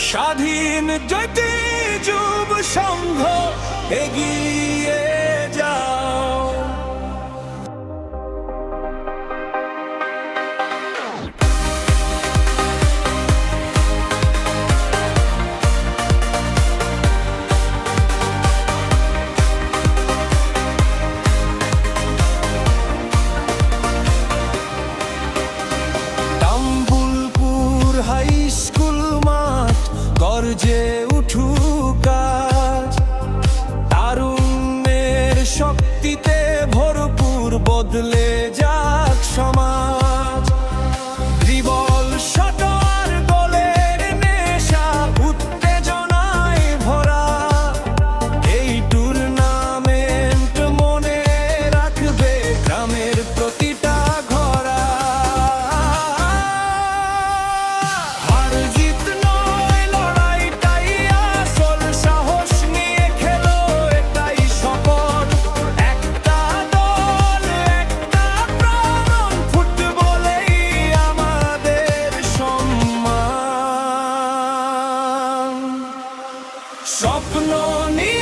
স্বাধীন জ্যোতি যুব সংঘ এগিয়ে যাও। তাম্বুলপুর হাই স্কুল মাঠ গর্জে উঠুক আজ, তারুণ্যের শক্তিতে ভরপুর বদলে যাক সমাজ। ত্রিবল শটার গোলের নেশা উত্তেজনায় ভরা, এই টুর্নামেন্ট মনে রাখবে গ্রামের প্রতিটা ঘরা। হার জিত নয় লড়াইটাই আসল, সাহস নিয়ে খেলো এটাই শপথ। একটা দল একটা প্রাণ, ফুটবলেই আমাদের সম্মান। স্বপ্ন নিয়ে